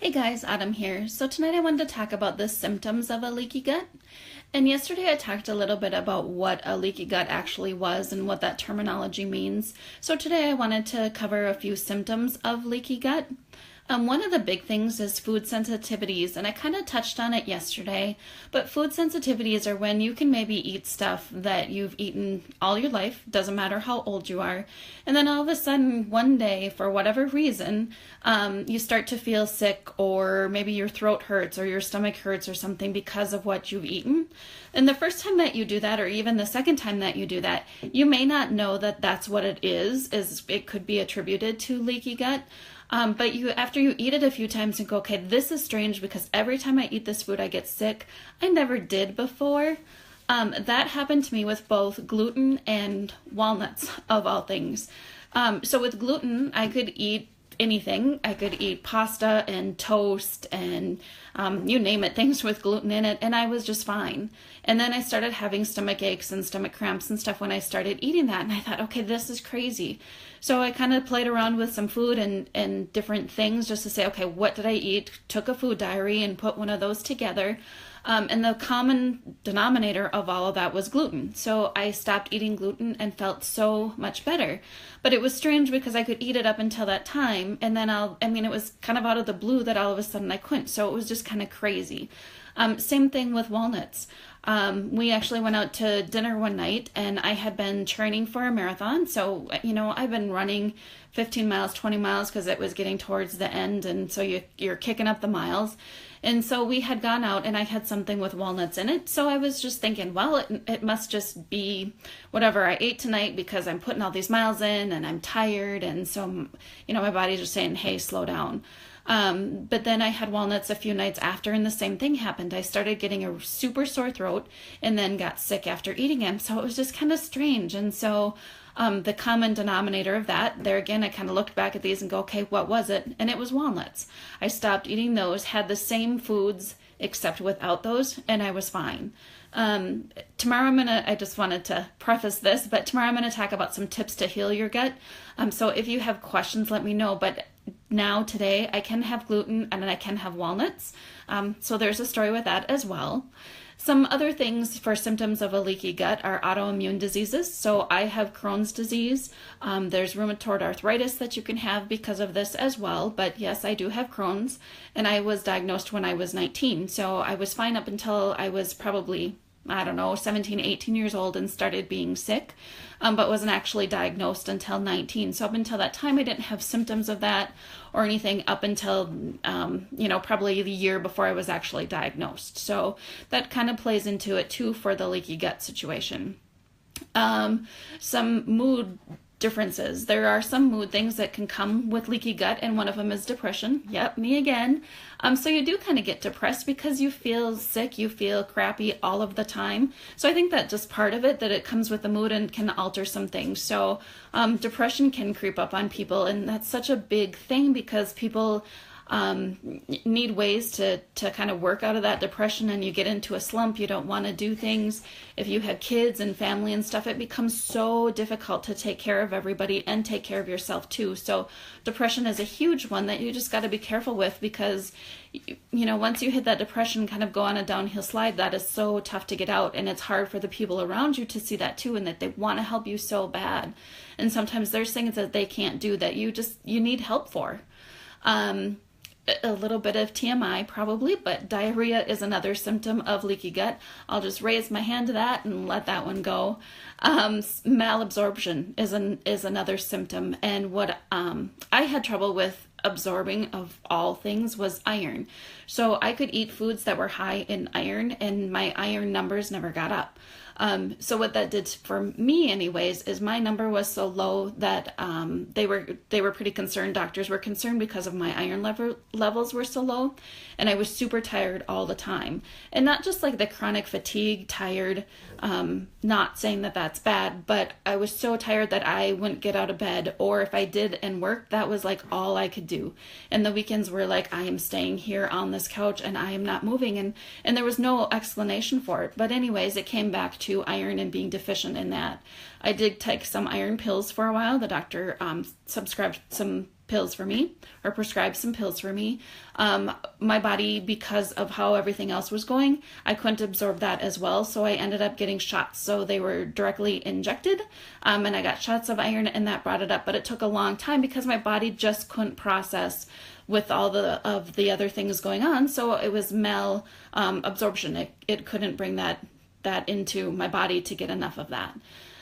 Hey guys, Autumn here. So tonight I wanted to talk about the symptoms of a leaky gut. And yesterday I talked a little bit about what a leaky gut actually was and what that terminology means. So today I wanted to cover a few symptoms of leaky gut. One of the big things is food sensitivities, and I kind of touched on it yesterday, but food sensitivities are when you can maybe eat stuff that you've eaten all your life, doesn't matter how old you are, and then all of a sudden one day, for whatever reason, you start to feel sick, or maybe your throat hurts or your stomach hurts or something because of what you've eaten. And the first time that you do that, or even the second time that you do that, you may not know that that's what it is it could be attributed to leaky gut. But after you eat it a few times and go, okay, this is strange because every time I eat this food, I get sick. I never did before. That happened to me with both gluten and walnuts, of all things. So with gluten, I could eat anything. I could eat pasta and toast and you name it, things with gluten in it, and I was just fine. And then I started having stomach aches and stomach cramps and stuff when I started eating that, and I thought, okay, this is crazy. So I kind of played around with some food and different things just to say, okay, what did I eat? Took a food diary and put one of those together. And the common denominator of all of that was gluten. So I stopped eating gluten and felt so much better. But it was strange because I could eat it up until that time. And then it was kind of out of the blue that all of a sudden I couldn't. So it was just kind of crazy. Same thing with walnuts. We actually went out to dinner one night and I had been training for a marathon. So, I've been running 15 miles, 20 miles because it was getting towards the end. And so you're kicking up the miles. And so we had gone out and I had something with walnuts in it. So I was just thinking, well, it must just be whatever I ate tonight because I'm putting all these miles in and I'm tired. And so, my body's just saying, hey, slow down. But then I had walnuts a few nights after and the same thing happened. I started getting a super sore throat and then got sick after eating them. So it was just kind of strange. And so the common denominator of that, there again, I kind of looked back at these and go, okay, what was it? And it was walnuts. I stopped eating those, had the same foods except without those, and I was fine. Tomorrow I just wanted to preface this, but tomorrow I'm going to talk about some tips to heal your gut. So if you have questions, let me know. But now today I can have gluten and I can have walnuts. So there's a story with that as well. Some other things for symptoms of a leaky gut are autoimmune diseases. So I have Crohn's disease. There's rheumatoid arthritis that you can have because of this as well. But yes, I do have Crohn's, and I was diagnosed when I was 19. So I was fine up until I was probably 17, 18 years old and started being sick, but wasn't actually diagnosed until 19. So up until that time, I didn't have symptoms of that or anything up until, probably the year before I was actually diagnosed. So that kind of plays into it too for the leaky gut situation. Some mood differences. There are some mood things that can come with leaky gut, and one of them is depression. Yep, me again. So you do kind of get depressed because you feel sick, you feel crappy all of the time. So I think that just part of it, that it comes with the mood and can alter some things. So depression can creep up on people, and that's such a big thing because people need ways to kind of work out of that depression, and you get into a slump. You don't want to do things. If you have kids and family and stuff, it becomes so difficult to take care of everybody and take care of yourself too. So depression is a huge one that you just got to be careful with because, once you hit that depression, kind of go on a downhill slide, that is so tough to get out. And it's hard for the people around you to see that too, and that they want to help you so bad. And sometimes there's things that they can't do that you need help for. A little bit of TMI probably, but diarrhea is another symptom of leaky gut. I'll just raise my hand to that and let that one go. Malabsorption is another symptom. And what I had trouble with absorbing of all things was iron. So I could eat foods that were high in iron and my iron numbers never got up. So what that did for me anyways, is my number was so low that they were pretty concerned. Doctors were concerned because of my iron levels were so low, and I was super tired all the time. And not just like the chronic fatigue, tired, not saying that that's bad, but I was so tired that I wouldn't get out of bed, or if I did and worked, that was like all I could do. And the weekends were like, I am staying here on this couch and I am not moving, and there was no explanation for it. But anyways, it came back to iron and being deficient in that. I did take some iron pills for a while. The doctor subscribed some pills for me, or prescribed some pills for me. My body, because of how everything else was going, I couldn't absorb that as well, so I ended up getting shots. So they were directly injected, and I got shots of iron, and that brought it up. But it took a long time because my body just couldn't process with all of the other things going on. So it was absorption. It couldn't bring that into my body to get enough of that.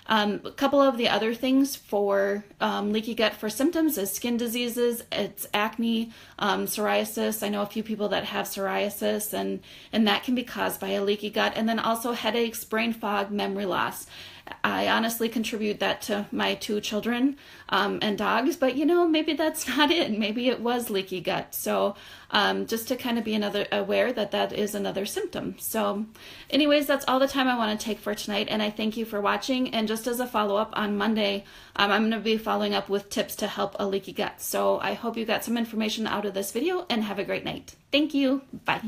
A couple of the other things for leaky gut for symptoms is skin diseases. It's acne, psoriasis. I know a few people that have psoriasis, and that can be caused by a leaky gut. And then also headaches, brain fog, memory loss. I honestly contribute that to my 2 children and dogs, but maybe that's not it. Maybe it was leaky gut. So just to kind of be aware that is another symptom. So anyways, that's all the time I want to take for tonight, and I thank you for watching. And just as a follow-up, on Monday, I'm going to be following up with tips to help a leaky gut. So I hope you got some information out of this video, and have a great night. Thank you. Bye.